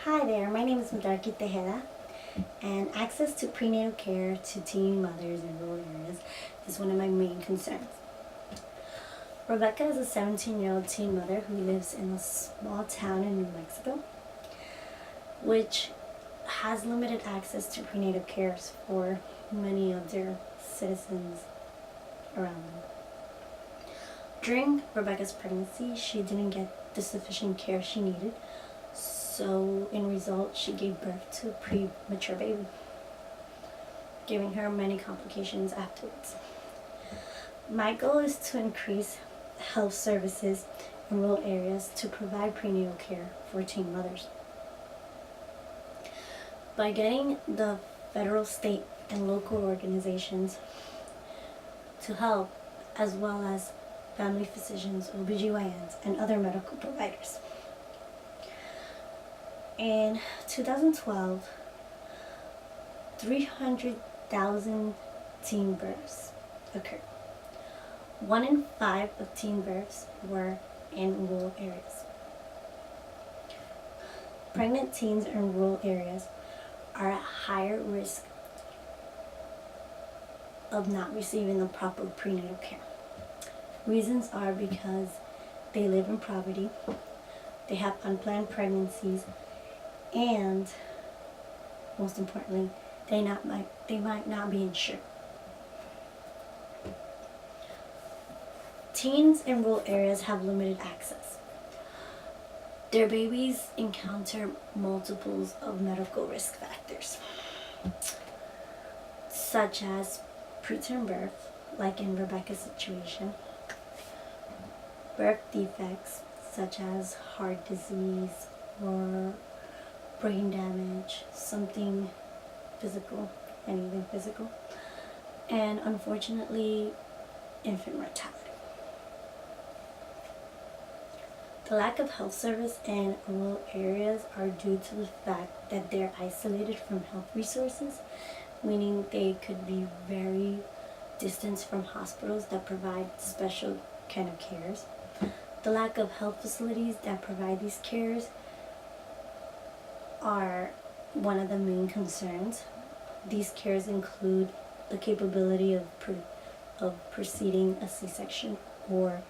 Hi there, my name is Madarki Tejeda, and access to prenatal care to teen mothers in rural areas is one of my main concerns. Rebecca is a 17-year-old teen mother who lives in a small town in New Mexico, which has limited access to prenatal care for many of their citizens around them. During Rebecca's pregnancy, she didn't get the sufficient care she needed, so in result, she gave birth to a premature baby, giving her many complications afterwards. My goal is to increase health services in rural areas to provide prenatal care for teen mothers. By getting the federal, state, and local organizations to help, as well as family physicians, OBGYNs, and other medical providers. In 2012, 300,000 teen births occurred. 1 in 5 of teen births were in rural areas. Pregnant teens in rural areas are at higher risk of not receiving the proper prenatal care. Reasons are because they live in poverty, they have unplanned pregnancies, and most importantly, they might not be insured. Teens in rural areas have limited access. Their babies encounter multiples of medical risk factors, such as preterm birth, like in Rebecca's situation, birth defects such as heart disease or brain damage, something physical, anything physical, and unfortunately, infant mortality. The lack of health service in rural areas are due to the fact that they're isolated from health resources, meaning they could be very distant from hospitals that provide special kind of cares. The lack of health facilities that provide these cares are one of the main concerns. These cares include the capability of preceding a C-section or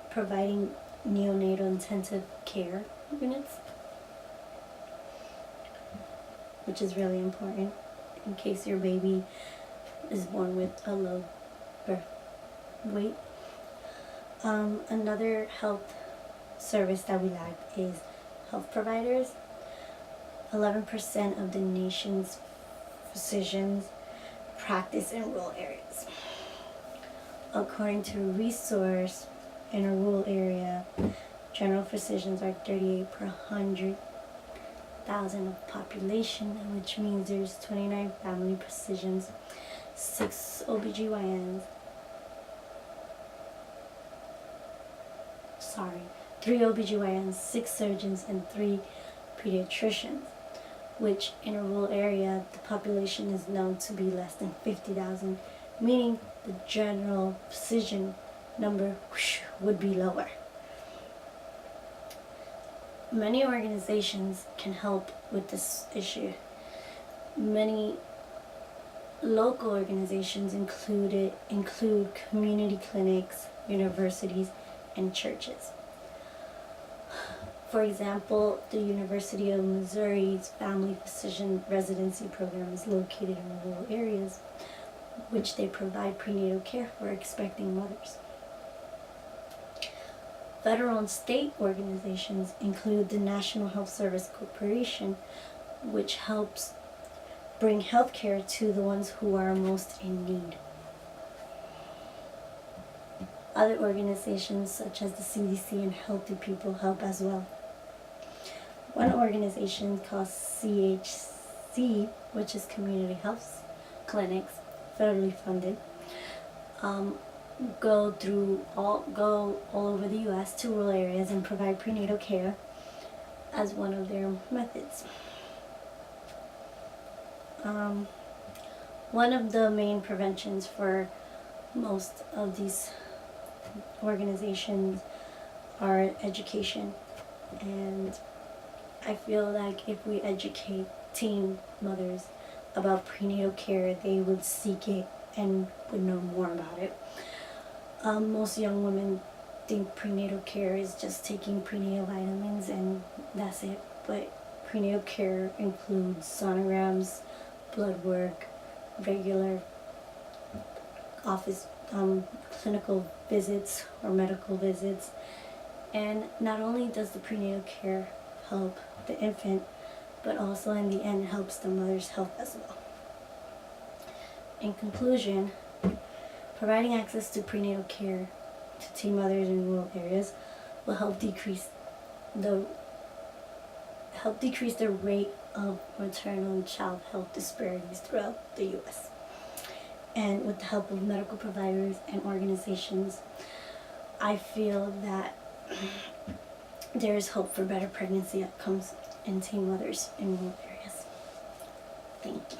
providing neonatal intensive care units, which is really important in case your baby is born with a low birth weight. Another health service that we lack is health providers. 11% of the nation's physicians practice in rural areas. According to a resource, in a rural area, general physicians are 38 per 100,000 of population, which means there's 29 family physicians, 6 OBGYNs, 3 OBGYNs, 6 surgeons, and 3 pediatricians, which in a rural area, the population is known to be less than 50,000, meaning the general physician number would be lower. Many organizations can help with this issue. Many local organizations include community clinics, universities, and churches. For example, the University of Missouri's Family Physician Residency Program is located in rural areas, which they provide prenatal care for expecting mothers. Federal and state organizations include the National Health Service Corporation, which helps bring health care to the ones who are most in need. Other organizations such as the CDC and Healthy People help as well. One organization called CHC, which is Community Health Clinics, federally funded, go all over the U.S. to rural areas and provide prenatal care as one of their methods. One of the main preventions for most of these organizations are education and I feel like if we educate teen mothers about prenatal care, they would seek it and would know more about it. Most young women think prenatal care is just taking prenatal vitamins and that's it. But prenatal care includes sonograms, blood work, regular office clinical visits or medical visits. And not only does the prenatal care help the infant, but also in the end helps the mother's health as well. In conclusion, providing access to prenatal care to teen mothers in rural areas will help decrease the rate of maternal and child health disparities throughout the U.S. And with the help of medical providers and organizations, I feel that there is hope for better pregnancy outcomes in teen mothers in rural areas. Thank you.